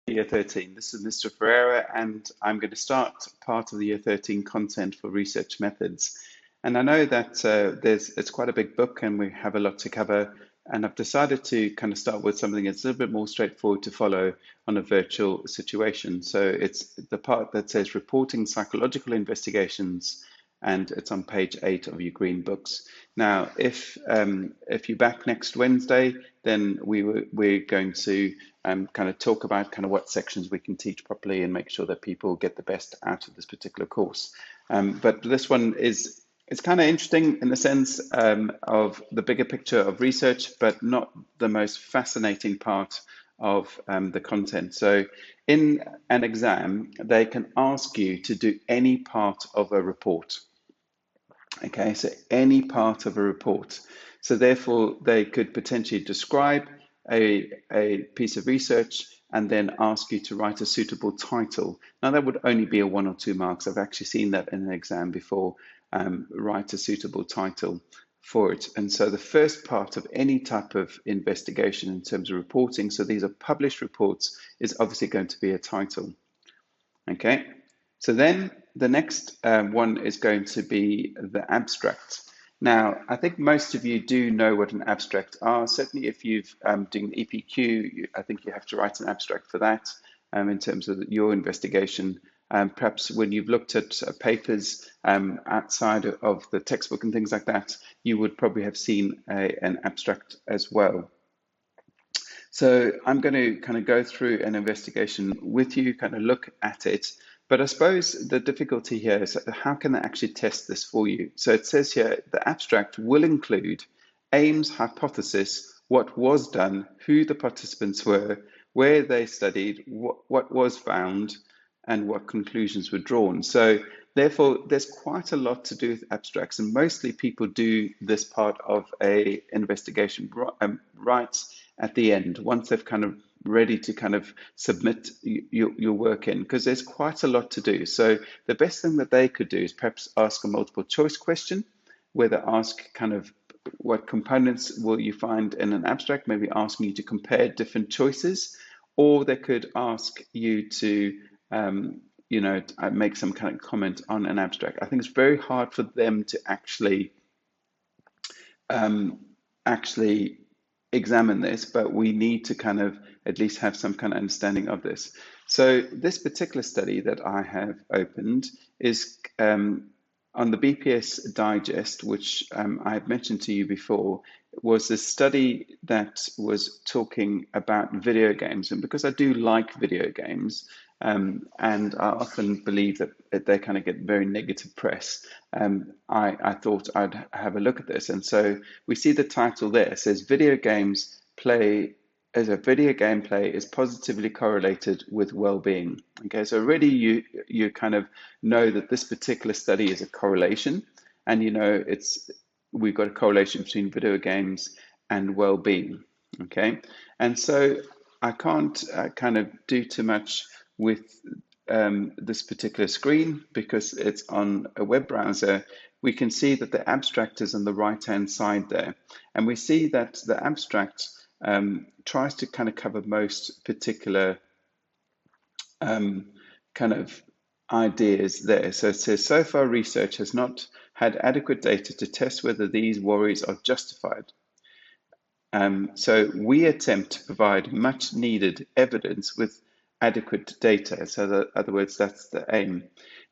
Year 13. This is Mr. Ferreira, and I'm going to start part of the Year 13 content for research methods. And I know that it's quite a big book and we have a lot to cover. And I've decided to kind of start with something that's a little bit more straightforward to follow on a virtual situation. So it's the part that says reporting psychological investigations, and it's on page 8 of your green books. Now, if you're back next Wednesday, then we're going to kind of talk about kind of what sections we can teach properly and make sure that people get the best out of this particular course. But this one it's kind of interesting in the sense of the bigger picture of research, but not the most fascinating part of the content. So in an exam, they can ask you to do any part of a report. Okay, so any part of a report. So therefore, they could potentially describe a piece of research and then ask you to write a suitable title. Now, that would only be a 1 or 2 marks. I've actually seen that in an exam before, write a suitable title for it. And so the first part of any type of investigation in terms of reporting, so these are published reports, is obviously going to be a title. Okay, so then the next one is going to be the abstract. Now, I think most of you do know what an abstract are. Certainly if you've doing EPQ, I think you have to write an abstract for that in terms of your investigation. Perhaps when you've looked at papers outside of the textbook and things like that, you would probably have seen an abstract as well. So I'm going to kind of go through an investigation with you, kind of look at it. But I suppose the difficulty here is how can they actually test this for you? So it says here, the abstract will include aims, hypothesis, what was done, who the participants were, where they studied, what was found, and what conclusions were drawn. So therefore, there's quite a lot to do with abstracts, and mostly people do this part of a investigation right at the end, once they've kind of ready to kind of submit your work in, because there's quite a lot to do. So the best thing that they could do is perhaps ask a multiple choice question, where they ask kind of what components will you find in an abstract, maybe asking you to compare different choices, or they could ask you to make some kind of comment on an abstract. I think it's very hard for them to actually examine this, but we need to kind of at least have some kind of understanding of this. So this particular study that I have opened is on the BPS Digest, which I have mentioned to you before, was a study that was talking about video games. And because I do like video games, and I often believe that they kind of get very negative press, I thought I'd have a look at this. And so we see the title there. It says video gameplay is positively correlated with well-being. Okay, so already you kind of know that this particular study is a correlation, and we've got a correlation between video games and well-being. Okay, and so I can't kind of do too much with this particular screen because it's on a web browser. We can see that the abstract is on the right-hand side there, and we see that the abstract tries to kind of cover most particular kind of ideas there. So it says, so far research has not had adequate data to test whether these worries are justified. So we attempt to provide much needed evidence with adequate data. So in other words, that's the aim.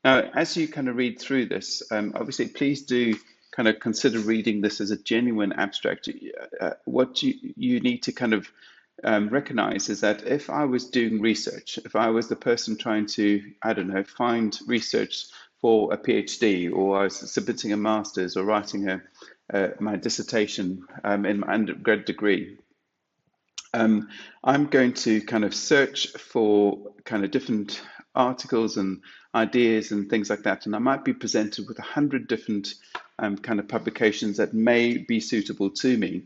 Now, as you kind of read through this, obviously, please do kind of consider reading this as a genuine abstract. What you need to kind of recognize is that if I was doing research, if I was the person trying to, I don't know, find research for a PhD, or I was submitting a master's or writing my dissertation in my undergrad degree, I'm going to kind of search for kind of different articles and ideas and things like that. And I might be presented with 100 different kind of publications that may be suitable to me.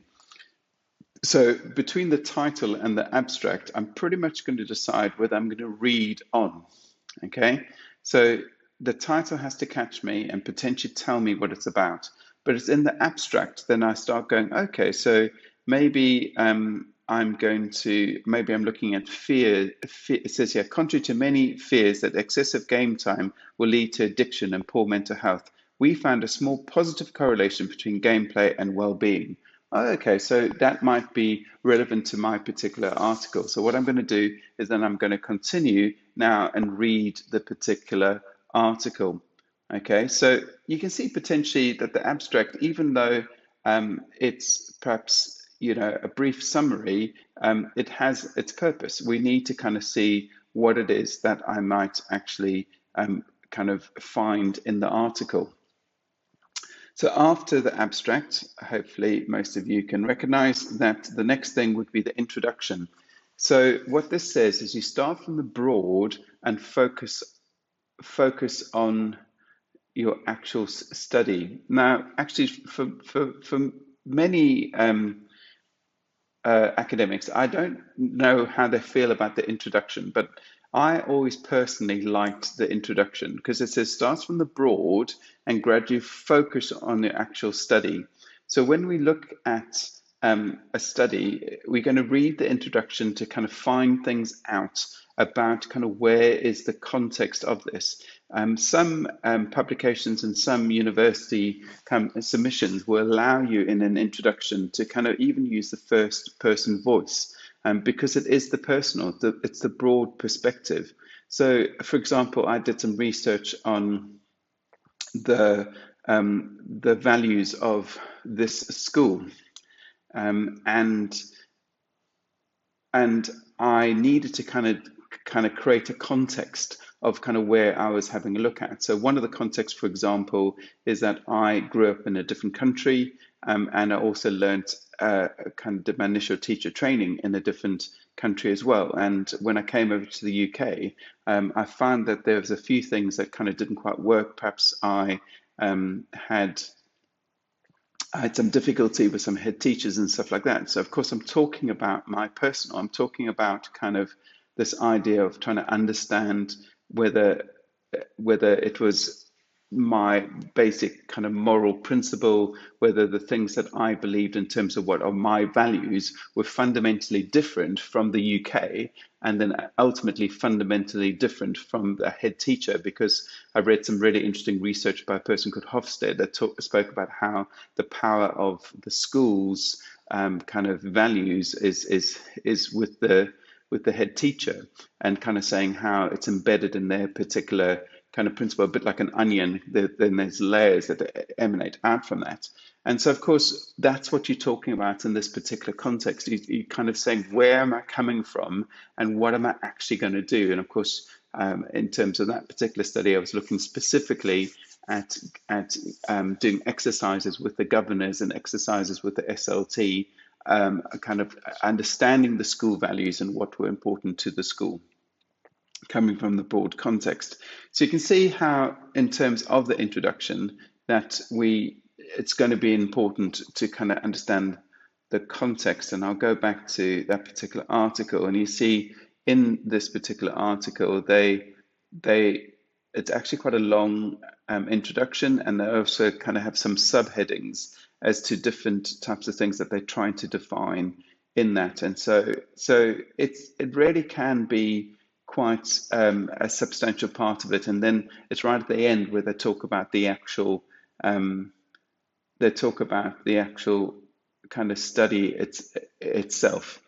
So between the title and the abstract, I'm pretty much going to decide whether I'm going to read on. Okay, so the title has to catch me and potentially tell me what it's about. But it's in the abstract, then I start going, okay, so maybe I'm going to, maybe I'm looking at fear. It says here, contrary to many fears that excessive game time will lead to addiction and poor mental health, we found a small positive correlation between gameplay and well-being. Oh, okay, so that might be relevant to my particular article. So what I'm going to do is then I'm going to continue now and read the particular article. Okay, so you can see potentially that the abstract, even though it's perhaps a brief summary, it has its purpose. We need to kind of see what it is that I might actually kind of find in the article. So after the abstract, hopefully most of you can recognize that the next thing would be the introduction. So what this says is you start from the broad and focus on your actual study. Now, actually, for many academics, I don't know how they feel about the introduction, but I always personally liked the introduction because it says starts from the broad and gradually focus on the actual study. So when we look at a study, we're going to read the introduction to kind of find things out about kind of where is the context of this. Some publications and some university submissions will allow you in an introduction to kind of even use the first person voice because it is the personal, it's the broad perspective. So, for example, I did some research on the values of this school, and I needed to kind of create a context of kind of where I was having a look at. So one of the contexts, for example, is that I grew up in a different country, and I also learned kind of did my initial teacher training in a different country as well. And when I came over to the UK, I found that there was a few things that kind of didn't quite work. Perhaps I had some difficulty with some head teachers and stuff like that. So of course I'm talking about my personal, I'm talking about kind of this idea of trying to understand whether it was my basic kind of moral principle, whether the things that I believed in terms of what are my values were fundamentally different from the UK, and then ultimately fundamentally different from the head teacher, because I read some really interesting research by a person called Hofstede that spoke about how the power of the school's kind of values is with the head teacher, and kind of saying how it's embedded in their particular kind of principle, a bit like an onion. Then there's layers that emanate out from that. And so, of course, that's what you're talking about in this particular context. You're kind of saying, where am I coming from and what am I actually going to do? And of course, in terms of that particular study, I was looking specifically at doing exercises with the governors and exercises with the SLT, kind of understanding the school values and what were important to the school, coming from the broad context. So you can see how, in terms of the introduction, that it's going to be important to kind of understand the context. And I'll go back to that particular article, and you see in this particular article, it's actually quite a long introduction, and they also kind of have some subheadings as to different types of things that they're trying to define in that. And so it really can be quite a substantial part of it. And then it's right at the end where they talk about the actual kind of study itself.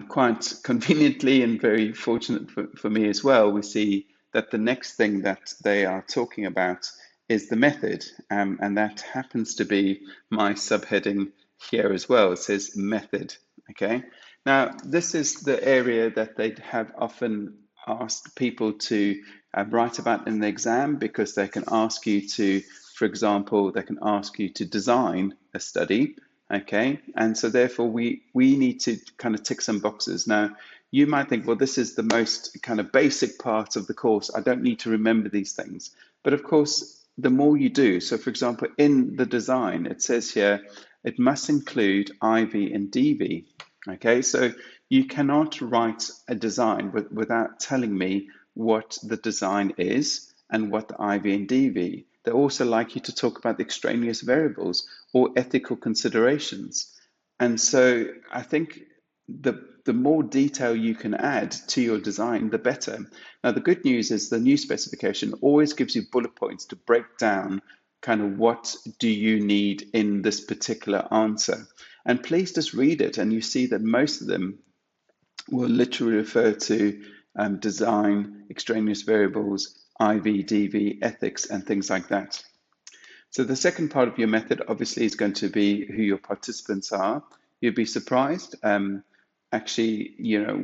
Quite conveniently and very fortunate for me as well, we see that the next thing that they are talking about is the method, and that happens to be my subheading here as well. It says method. Okay, now this is the area that they have often asked people to write about in the exam, because they can ask you to, for example, they can ask you to design a study. Okay, and so therefore we need to kind of tick some boxes. Now, you might think, well, this is the most kind of basic part of the course, I don't need to remember these things. But of course, the more you do, so for example, in the design, it says here, it must include IV and DV. Okay, so you cannot write a design without telling me what the design is and what the IV and DV. They also like you to talk about the extraneous variables or ethical considerations. And so I think the more detail you can add to your design, the better. Now, the good news is the new specification always gives you bullet points to break down kind of what do you need in this particular answer. And please just read it, and you see that most of them will literally refer to design, extraneous variables, IV, DV, ethics, and things like that. So the second part of your method obviously is going to be who your participants are. You'd be surprised, actually,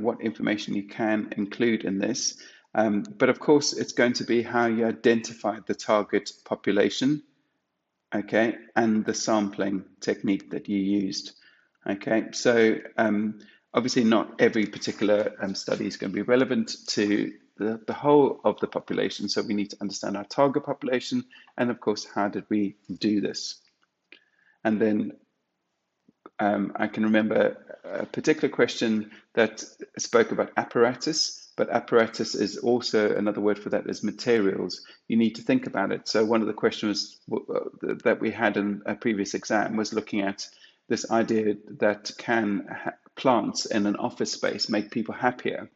what information you can include in this. But of course, it's going to be how you identify the target population, okay, and the sampling technique that you used. Okay, so obviously not every particular study is going to be relevant to the whole of the population. So we need to understand our target population, and of course, how did we do this? And then I can remember a particular question that spoke about apparatus, but apparatus is also another word for that is materials. You need to think about it. So one of the questions that we had in a previous exam was looking at this idea that can plants in an office space make people happier?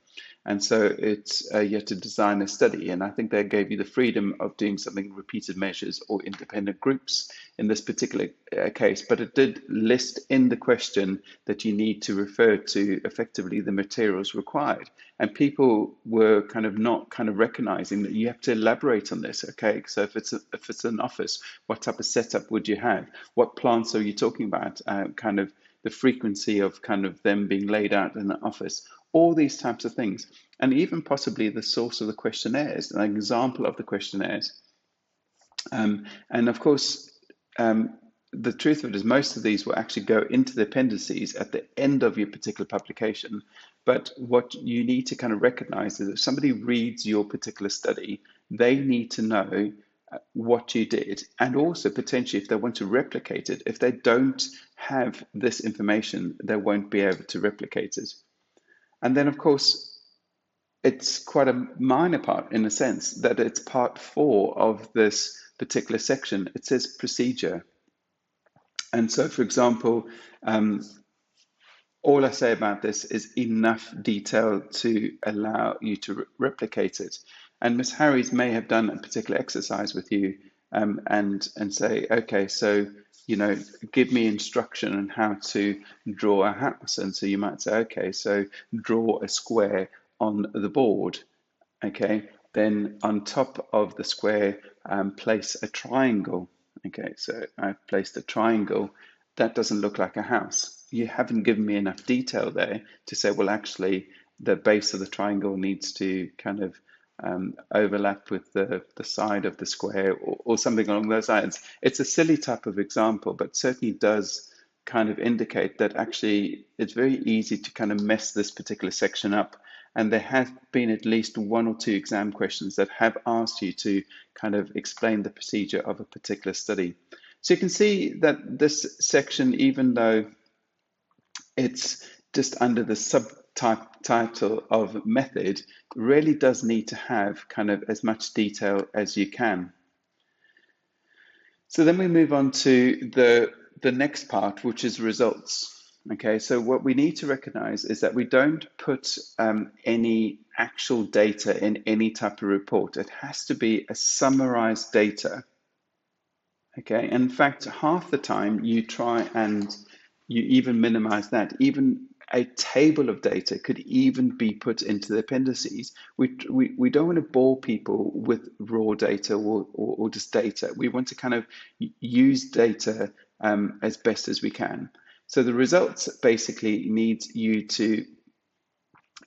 And so it's you have to design a study, and I think they gave you the freedom of doing something repeated measures or independent groups in this particular case, but it did list in the question that you need to refer to effectively the materials required. And people were kind of not kind of recognizing that you have to elaborate on this. Okay, so if it's an office, what type of setup would you have? What plants are you talking about? Kind of the frequency of kind of them being laid out in the office, all these types of things, and even possibly the source of the questionnaires, an example of the questionnaires. And of course, the truth of it is most of these will actually go into the appendices at the end of your particular publication. But what you need to kind of recognize is if somebody reads your particular study, they need to know what you did, and also potentially if they want to replicate it. If they don't have this information, they won't be able to replicate it. And then, of course, it's quite a minor part in a sense that it's part 4 of this particular section. It says procedure. And so, for example, all I say about this is enough detail to allow you to replicate it. And Miss Harries may have done a particular exercise with you and say, okay, so give me instruction on how to draw a house. And so you might say, okay, so draw a square on the board. Okay, then on top of the square, place a triangle. Okay, so I've placed a triangle. That doesn't look like a house. You haven't given me enough detail there to say, well, actually, the base of the triangle needs to kind of overlap with the side of the square or something along those lines. It's a silly type of example, but certainly does kind of indicate that actually it's very easy to kind of mess this particular section up. And there have been at least 1 or 2 exam questions that have asked you to kind of explain the procedure of a particular study. So you can see that this section, even though it's just under the subtitle of method, really does need to have kind of as much detail as you can. So then we move on to the next part, which is results. Okay, so what we need to recognize is that we don't put any actual data in any type of report. It has to be a summarized data. Okay, in fact, half the time you try and you even minimize that. Even a table of data could even be put into the appendices. We don't want to bore people with raw data or just data. We want to kind of use data as best as we can. So the results basically needs you to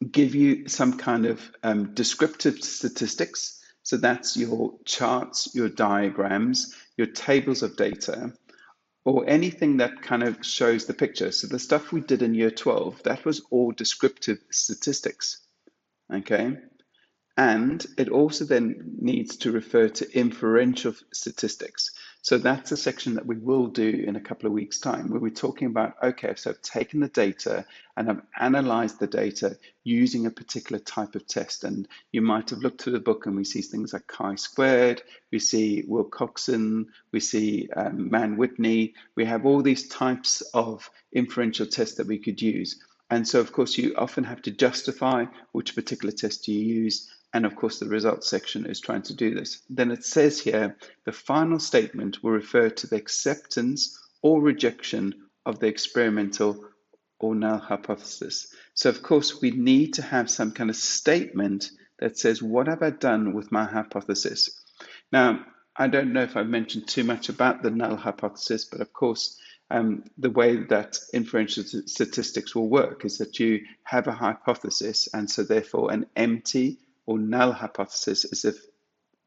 give you some kind of descriptive statistics. So that's your charts, your diagrams, your tables of data, or anything that kind of shows the picture. So the stuff we did in year 12, that was all descriptive statistics, okay? And it also then needs to refer to inferential statistics. So that's a section that we will do in a couple of weeks' time, where we're talking about, okay, so I've taken the data and I've analyzed the data using a particular type of test. And you might have looked through the book and we see things like chi-squared, we see Wilcoxon, we see Mann-Whitney. We have all these types of inferential tests that we could use. And so, of course, you often have to justify which particular test you use. And of course, the results section is trying to do this. Then it says here, the final statement will refer to the acceptance or rejection of the experimental or null hypothesis. So of course, we need to have some kind of statement that says, what have I done with my hypothesis? Now, I don't know if I've mentioned too much about the null hypothesis, but of course, the way that inferential statistics will work is that you have a hypothesis, and so therefore an empty or null hypothesis is if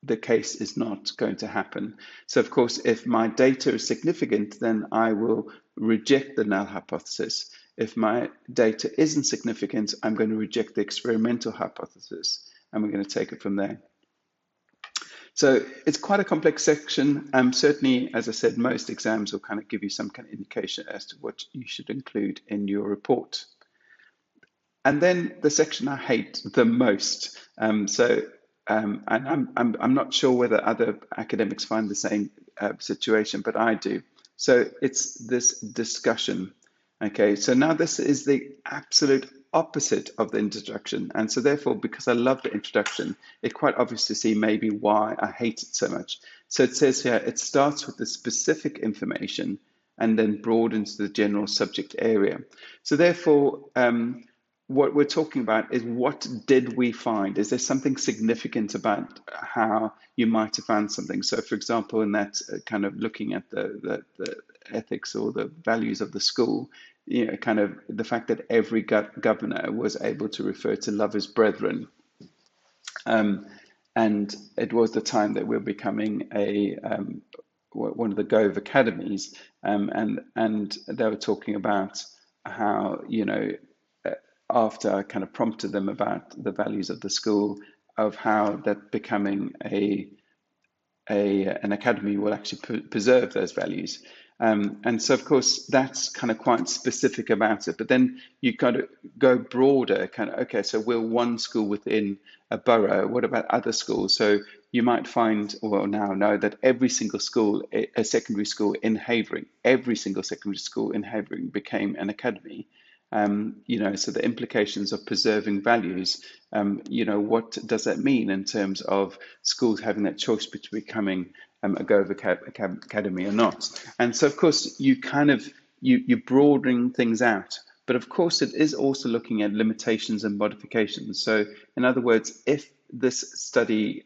the case is not going to happen. So of course, if my data is significant, then I will reject the null hypothesis. If my data isn't significant, I'm going to reject the experimental hypothesis, and we're going to take it from there. So it's quite a complex section. Certainly, as I said, most exams will kind of give you some kind of indication as to what you should include in your report. And then the section I hate the most. And I'm not sure whether other academics find the same situation, but I do. So it's this discussion. Okay, so now this is the absolute opposite of the introduction. And so therefore, because I love the introduction, it's quite obvious to see maybe why I hate it so much. So it says here, it starts with the specific information and then broadens the general subject area. So therefore, what we're talking about is, what did we find? Is there something significant about how you might have found something? So for example, in that kind of looking at the ethics or the values of the school, you know, kind of the fact that every governor was able to refer to love as brethren. And it was the time that we're becoming one of the Gove academies, and they were talking about how, you know, after I kind of prompted them about the values of the school, of how that becoming an academy will actually preserve those values. And so, of course, that's kind of quite specific about it. But then you got to go broader, kind of, okay, so we're one school within a borough. What about other schools? So you might find, well, now know that every single school, a secondary school in Havering, every single secondary school in Havering became an academy. You know, so the implications of preserving values, you know, what does that mean in terms of schools having that choice between becoming a Gove Academy or not? And so, of course, you're broadening things out. But of course, it is also looking at limitations and modifications. So, in other words, if this study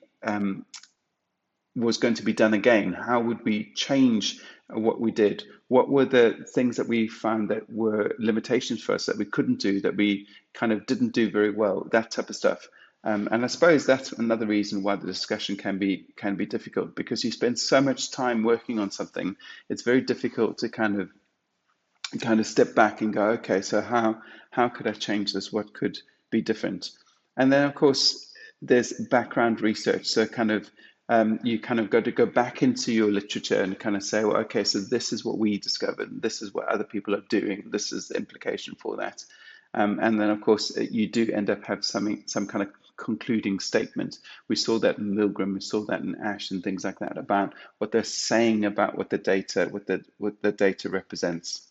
was going to be done again, how would we change what we did? What were the things that we found that were limitations for us that we couldn't do, that we kind of didn't do very well, that type of stuff. And I suppose that's another reason why the discussion can be difficult, because you spend so much time working on something. It's very difficult to kind of step back and go, okay, so how could I change this? What could be different? And then, of course, there's background research. So you kind of got to go back into your literature and kind of say, well, okay, so this is what we discovered. This is what other people are doing. This is the implication for that. And then, of course, you do end up have some kind of concluding statement. We saw that in Milgram, we saw that in Ash, and things like that, about what they're saying about what the data represents.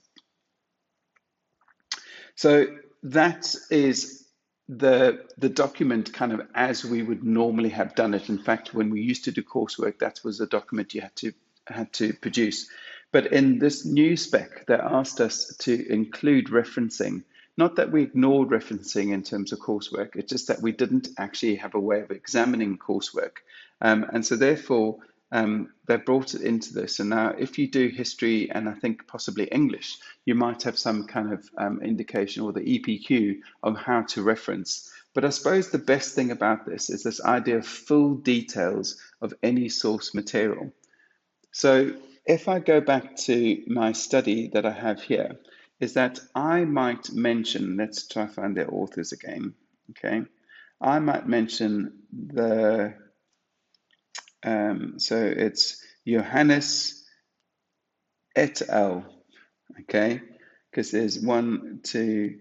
So that is the document kind of as we would normally have done it. In fact, when we used to do coursework, that was a document you had to produce. But in this new spec, they asked us to include referencing. Not that we ignored referencing in terms of coursework, it's just that we didn't actually have a way of examining coursework. And so therefore, they brought it into this. And now if you do history and I think possibly English, you might have some kind of indication, or the EPQ, of how to reference. But I suppose the best thing about this is this idea of full details of any source material. So if I go back to my study that I have here, is that I might mention, let's try to find their authors again, okay? I might mention the, so it's Johannes et al. Okay, because there's 1, 2,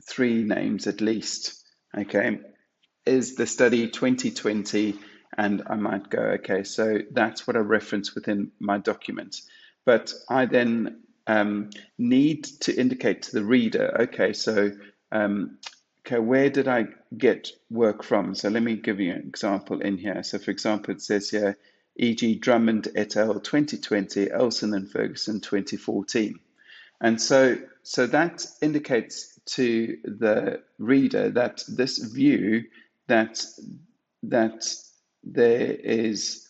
3 names at least. Okay, is the study 2020, and I might go, okay, so that's what I reference within my document. But I then need to indicate to the reader, okay, so okay, where did I get work from? So let me give you an example in here. So for example, it says here, e.g. Drummond et al. 2020, Elson and Ferguson 2014. And so that indicates to the reader that this view that that there is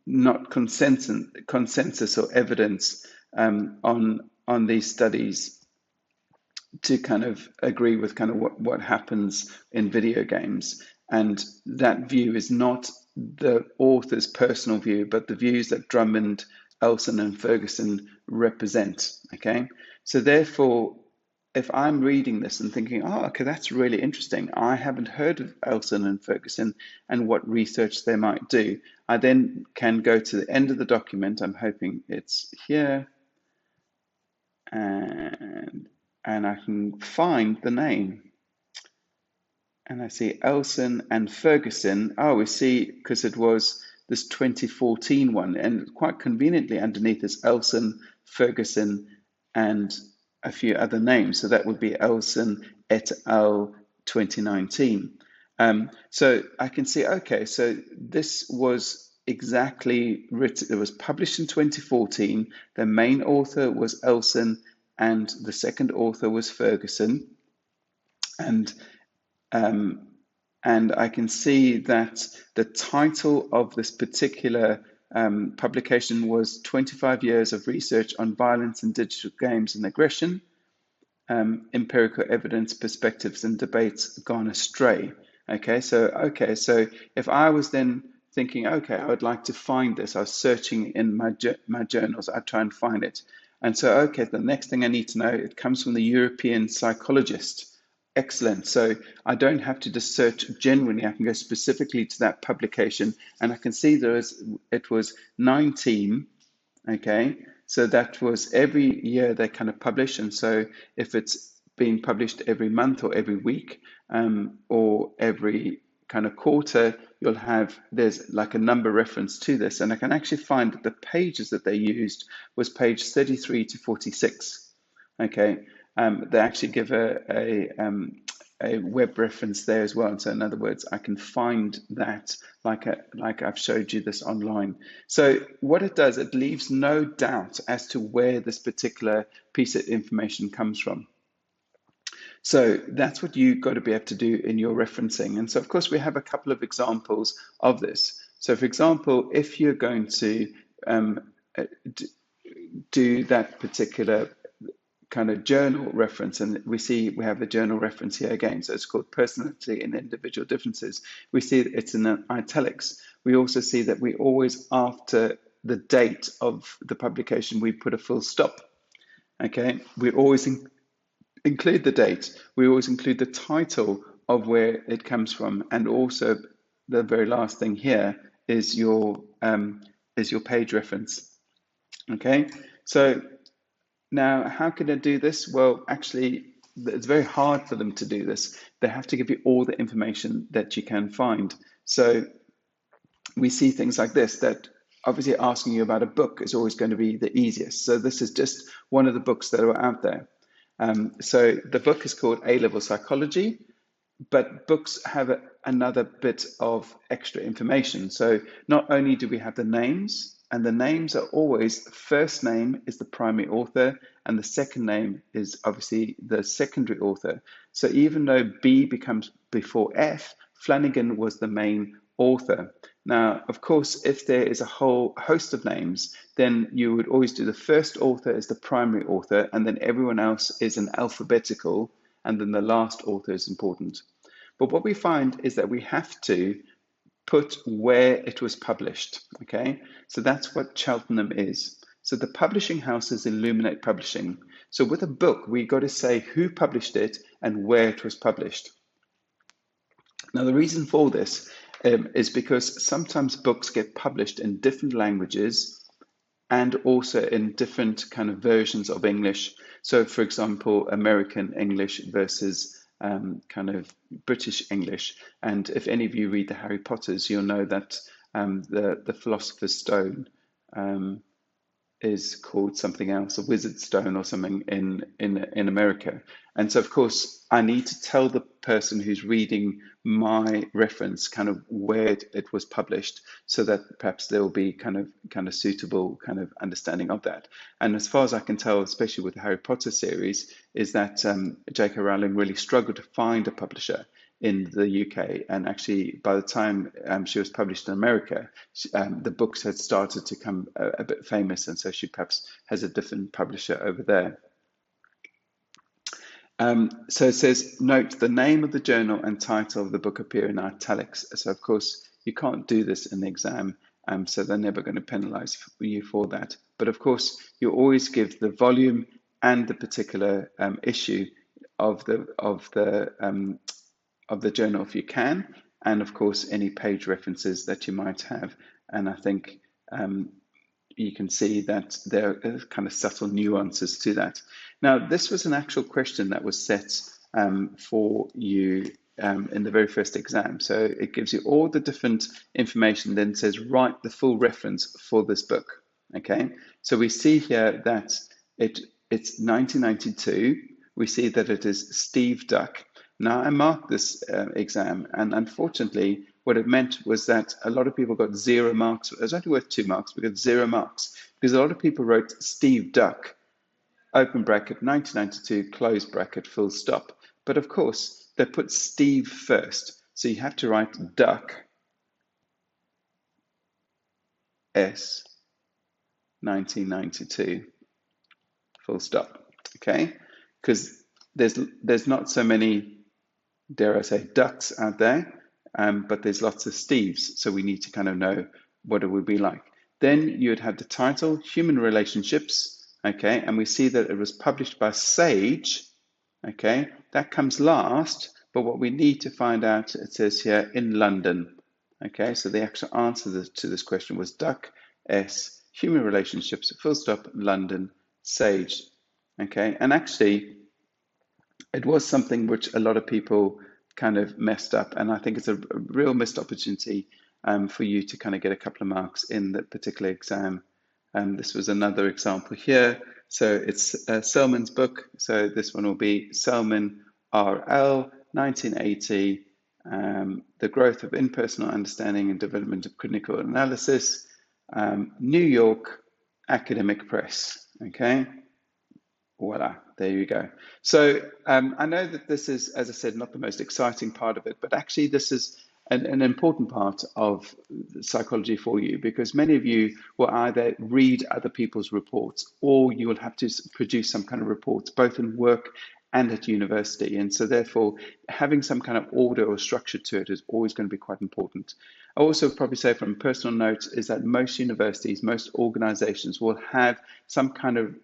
not consensus or evidence on these studies to kind of agree with kind of what happens in video games. And that view is not the author's personal view, but the views that Drummond, Elson, and Ferguson represent. Okay, so therefore, if I'm reading this and thinking, oh, okay, that's really interesting, I haven't heard of Elson and Ferguson and what research they might do, I then can go to the end of the document. I'm hoping it's here, and I can find the name. And I see Elson and Ferguson. Oh, we see, because it was this 2014 one, and quite conveniently underneath is Elson, Ferguson, and a few other names. So that would be Elson et al. 2019. So I can see, okay, so this was exactly written, it was published in 2014. The main author was Elson, and the second author was Ferguson. And I can see that the title of this particular publication was 25 Years of Research on Violence in Digital Games and Aggression, Empirical Evidence, Perspectives and Debates Gone Astray. Okay, so if I was then thinking, okay, I would like to find this, I was searching in my journals, I'd try and find it. And so, okay, the next thing I need to know, it comes from the European Psychologist. Excellent. So I don't have to just search generally. I can go specifically to that publication, and I can see it was 19. Okay, so that was every year they kind of publish, and so if it's being published every month or every week or every kind of quarter, there's like a number reference to this, and I can actually find that the pages that they used was page 33 to 46. Okay, they actually give a web reference there as well. And so in other words, I can find that like I've showed you this online. So what it does, it leaves no doubt as to where this particular piece of information comes from. So that's what you've got to be able to do in your referencing. And so of course we have a couple of examples of this. So for example, if you're going to do that particular kind of journal reference, and we have the journal reference here again, so it's called Personality and Individual Differences. We see that it's in italics. We also see that we always, after the date of the publication, we put a full stop. Okay, we always include the date. We always include the title of where it comes from, and also the very last thing here is your page reference. Okay, so now, how can they do this? Well, actually, it's very hard for them to do this. They have to give you all the information that you can find. So we see things like this, that obviously asking you about a book is always going to be the easiest. So this is just one of the books that are out there. So the book is called A-level Psychology, but books have another bit of extra information. So not only do we have the names, and the names are always, the first name is the primary author, and the second name is obviously the secondary author. So even though B becomes before F, Flanagan was the main author. Now, of course, if there is a whole host of names, then you would always do the first author as the primary author, and then everyone else is an alphabetical, and then the last author is important. But what we find is that we have to put where it was published, okay? So that's what Cheltenham is. So the publishing house is Illuminate Publishing. So with a book, we got to say who published it and where it was published. Now, the reason for this is because sometimes books get published in different languages and also in different kind of versions of English. So, for example, American English versus kind of British English. And if any of you read the Harry Potters, you'll know that the Philosopher's Stone is called something else, a wizard stone or something in America. And so, of course, I need to tell the person who's reading my reference kind of where it was published, so that perhaps there will be kind of suitable kind of understanding of that. And as far as I can tell, especially with the Harry Potter series, is that J.K. Rowling really struggled to find a publisher in the UK, and actually by the time she was published in America, the books had started to become a bit famous, and so she perhaps has a different publisher over there. So it says, note the name of the journal and title of the book appear in italics. So of course you can't do this in the exam, so they're never going to penalize you for that. But of course you always give the volume and the particular issue of the journal if you can, and of course any page references that you might have. And I think you can see that there are kind of subtle nuances to that. Now, this was an actual question that was set for you in the very first exam. So it gives you all the different information, then says write the full reference for this book. Okay, so we see here that it's 1992. We see that it is Steve Duck. Now, I marked this exam, and unfortunately, what it meant was that a lot of people got 0 marks. It was only worth 2 marks. We got 0 marks because a lot of people wrote Steve Duck, open bracket, 1992, close bracket, full stop. But of course, they put Steve first. So you have to write Duck, S, 1992, full stop. Okay? Because there's not so many, dare I say, ducks out there, but there's lots of Steves, so we need to kind of know what it would be like. Then you would have the title, Human Relationships, okay, and we see that it was published by Sage, okay, that comes last, but what we need to find out, it says here, in London, okay, so the actual answer to this question was Duck, S, Human Relationships, full stop, London, Sage, okay, and actually, it was something which a lot of people kind of messed up, and I think it's a real missed opportunity for you to kind of get a couple of marks in that particular exam. This was another example here. So it's Selman's book. So this one will be Selman R.L. 1980, The Growth of Impersonal Understanding and Development of Critical Analysis, New York Academic Press. Okay. Voila, there you go. So I know that this is, as I said, not the most exciting part of it, but actually this is an important part of psychology for you, because many of you will either read other people's reports or you will have to produce some kind of reports, both in work and at university. And so therefore, having some kind of order or structure to it is always going to be quite important. I also probably say from a personal note is that most universities, most organizations will have some kind of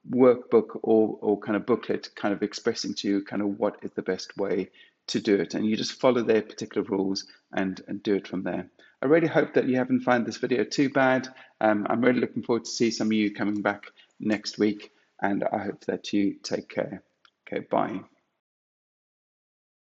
workbook or kind of booklet kind of expressing to you kind of what is the best way to do it, and you just follow their particular rules and do it from there. I really hope that you haven't found this video too bad. I'm really looking forward to see some of you coming back next week, and I hope that you take care. Okay, bye.